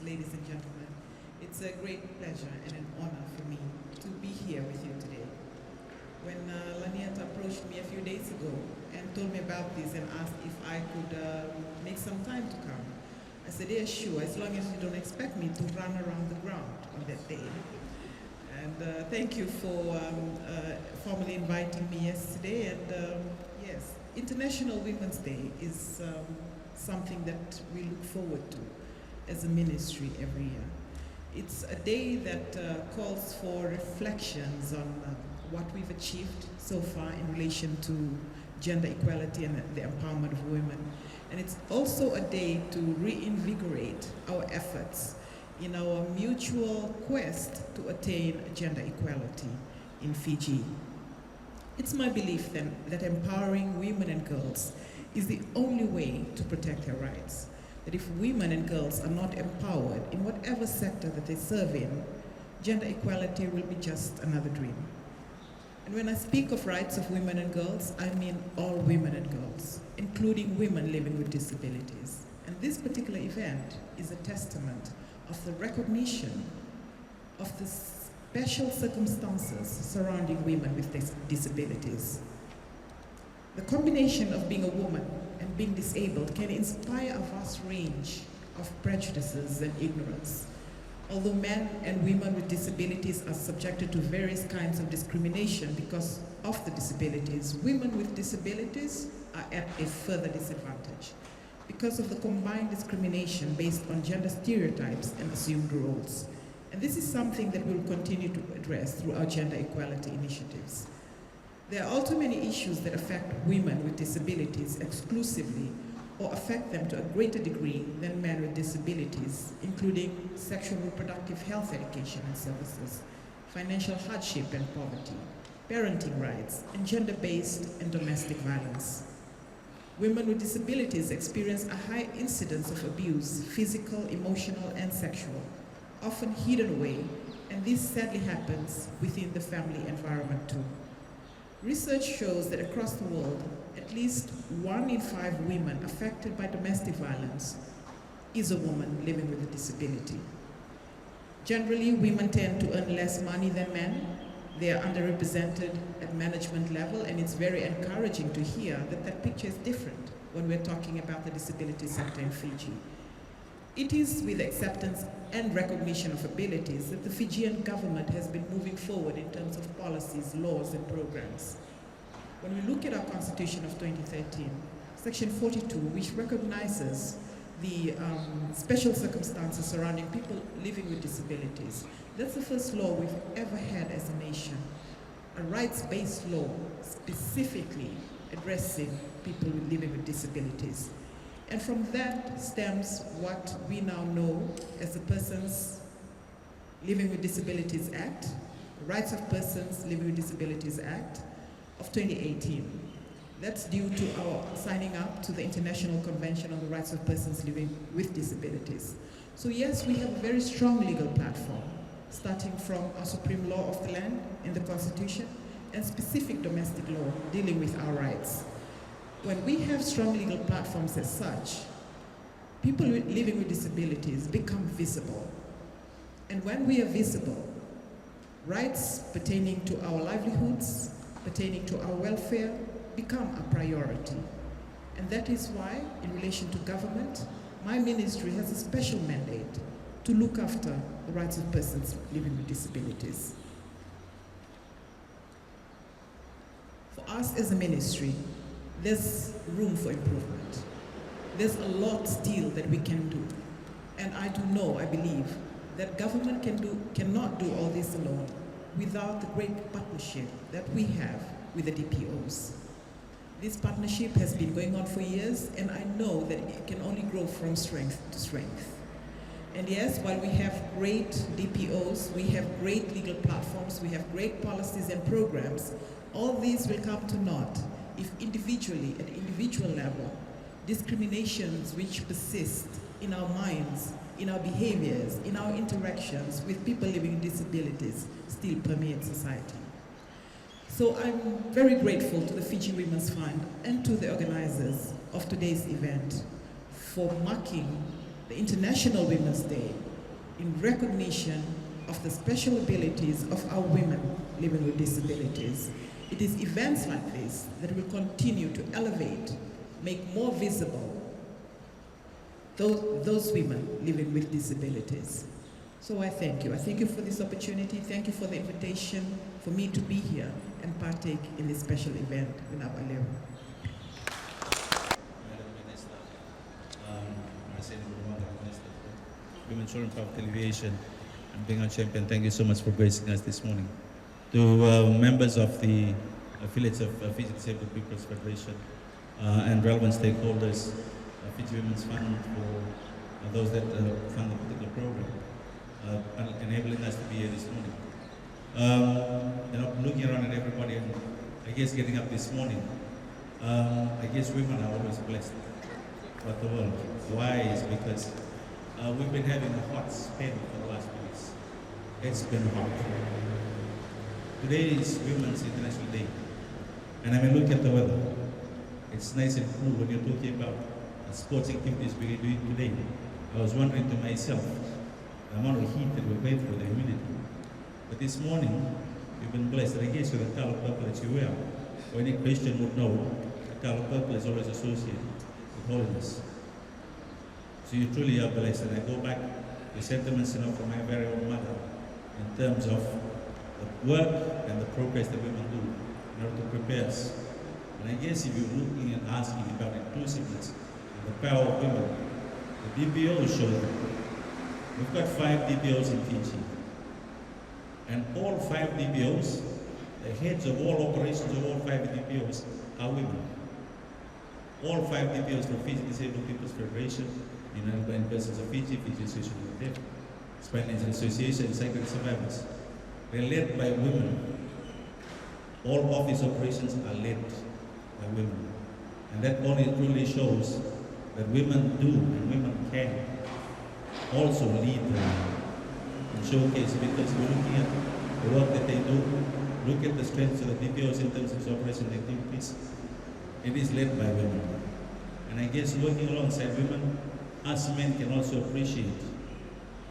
ladies and gentlemen. It's a great pleasure and an honor for me to be here with you today. When Laniet approached me a few days ago and told me about this and asked if I could make some time to come, I said, yeah, sure, as long as you don't expect me to run around the ground on that day. And thank you for formally inviting me yesterday. And yes, International Women's Day is something that we look forward to as a ministry every year. It's a day that calls for reflections on what we've achieved so far in relation to gender equality and the empowerment of women. And it's also a day to reinvigorate our efforts in our mutual quest to attain gender equality in Fiji. It's my belief then that empowering women and girls is the only way to protect their rights. That if women and girls are not empowered in whatever sector that they serve in, gender equality will be just another dream. And when I speak of rights of women and girls, I mean all women and girls, including women living with disabilities. And this particular event is a testament of the recognition of the special circumstances surrounding women with disabilities. The combination of being a woman and being disabled can inspire a vast range of prejudices and ignorance. Although men and women with disabilities are subjected to various kinds of discrimination because of the disabilities, women with disabilities are at a further disadvantage because of the combined discrimination based on gender stereotypes and assumed roles. And this is something that we'll continue to address through our gender equality initiatives. There are also many issues that affect women with disabilities exclusively or affect them to a greater degree than men with disabilities, including sexual reproductive health education and services, financial hardship and poverty, parenting rights, and gender-based and domestic violence. Women with disabilities experience a high incidence of abuse, physical, emotional, and sexual, often hidden away, and this sadly happens within the family environment too. Research shows that across the world, at least 1 in 5 women affected by domestic violence is a woman living with a disability. Generally, women tend to earn less money than men. They are underrepresented at management level, and it's very encouraging to hear that that picture is different when we're talking about the disability sector in Fiji. It is with acceptance and recognition of abilities that the Fijian government has been moving forward in terms of policies, laws, and programs. When we look at our Constitution of 2013, Section 42, which recognizes the special circumstances surrounding people living with disabilities, that's the first law we've ever had as a nation, a rights-based law specifically addressing people living with disabilities. And from that stems what we now know as the Persons Living with Disabilities Act, the Rights of Persons Living with Disabilities Act of 2018. That's due to our signing up to the International Convention on the Rights of Persons Living with Disabilities. So yes, we have a very strong legal platform, starting from our supreme law of the land in the Constitution and specific domestic law dealing with our rights. When we have strong legal platforms as such, people living with disabilities become visible. And when we are visible, rights pertaining to our livelihoods, pertaining to our welfare, become a priority. And that is why, in relation to government, my ministry has a special mandate to look after the rights of persons living with disabilities. For us as a ministry, there's room for improvement. There's a lot still that we can do. And I do know, I believe, that government cannot do all this alone without the great partnership that we have with the DPOs. This partnership has been going on for years, and I know that it can only grow from strength to strength. And yes, while we have great DPOs, we have great legal platforms, we have great policies and programs, all these will come to naught if individually, at the individual level, discriminations which persist in our minds, in our behaviors, in our interactions with people living with disabilities still permeate society. So I'm very grateful to the Fiji Women's Fund and to the organizers of today's event for marking the International Women's Day in recognition of the special abilities of our women living with disabilities. It is events like this that will continue to elevate, make more visible those women living with disabilities. So I thank you. I thank you for this opportunity. Thank you for the invitation for me to be here and partake in this special event in our Vuniwaqa. Madam Minister, Mereseini, Minister for Women, Children, Poverty Alleviation, and being our champion, thank you so much for gracing us this morning. To members of the affiliates of Fiji Disabled People's Federation and relevant stakeholders, Fiji Women's Fund for those that fund the particular program, enabling us to be here this morning. Looking around at everybody and I guess getting up this morning, I guess women are always blessed throughout the world. Why? Is because we've been having a hot spell for the last weeks. It's been hot. Today is Women's International Day. And I mean, look at the weather. It's nice and cool when you're talking about sports activities we're doing today. I was wondering to myself, the amount of heat that we're going through, the humidity. But this morning, you've been blessed. And I guess with the color purple that you wear, or any Christian would know, the color purple is always associated with holiness. So you truly are blessed. And I go back to sentiments, from my very own mother in terms of the work and the progress that women do in order to prepare us. And I guess if you're looking and asking about inclusiveness and the power of women, the DPOs show that. We've got 5 DPOs in Fiji. And all 5 DPOs, the heads of all operations of all 5 DPOs are women. All 5 DPOs from Fiji Disabled People's Federation, in persons of Fiji, Fiji Association of the Deaf, Spanish Association, and Sacred Survivors. They're led by women. All office operations are led by women. And that only truly shows that women do and women can also lead and showcase, because we're looking at the work that they do, look at the strengths of the DPOs in terms of operation activities. It is led by women. And I guess working alongside women, us men can also appreciate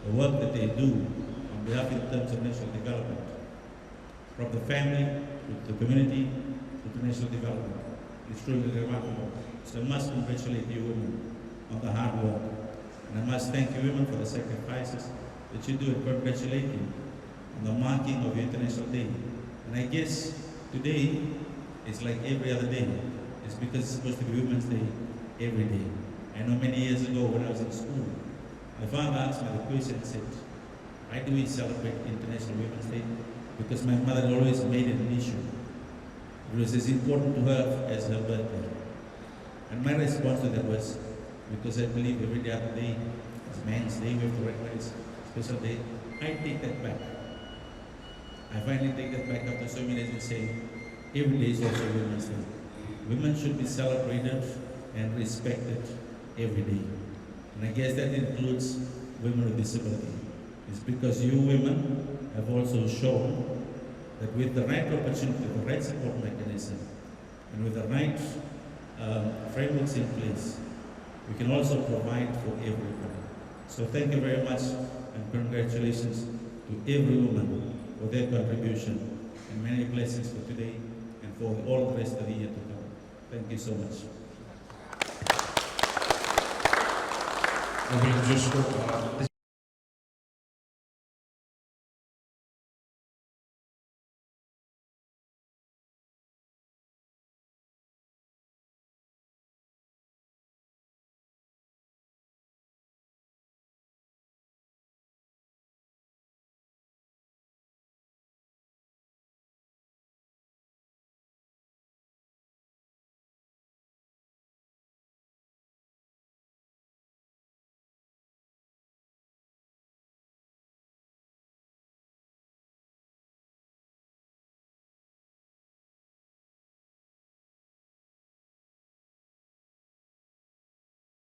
the work that they do on behalf in terms of national development. From the family, to the community, to the national development. It's truly remarkable. So I must congratulate you women on the hard work. And I must thank you women for the sacrifices that you do, and congratulate you on the marking of your International Day. And I guess today is like every other day. It's because it's supposed to be Women's Day every day. I know many years ago when I was in school, my father asked me the question and said, why do we celebrate International Women's Day? Because my mother always made it an issue. It was as important to her as her birthday. And my response to that was, because I believe every other day is Man's Day, we have to recognize special day. I take that back. I finally take that back after so many days and say, every day is also Women's Day. Women should be celebrated and respected every day. And I guess that includes women with disability. It's because you women have also shown that with the right opportunity, the right support mechanism, and with the right frameworks in place, we can also provide for everyone. So thank you very much, and congratulations to every woman for their contribution, and many blessings for today and for all the rest of the year to come. Thank you so much.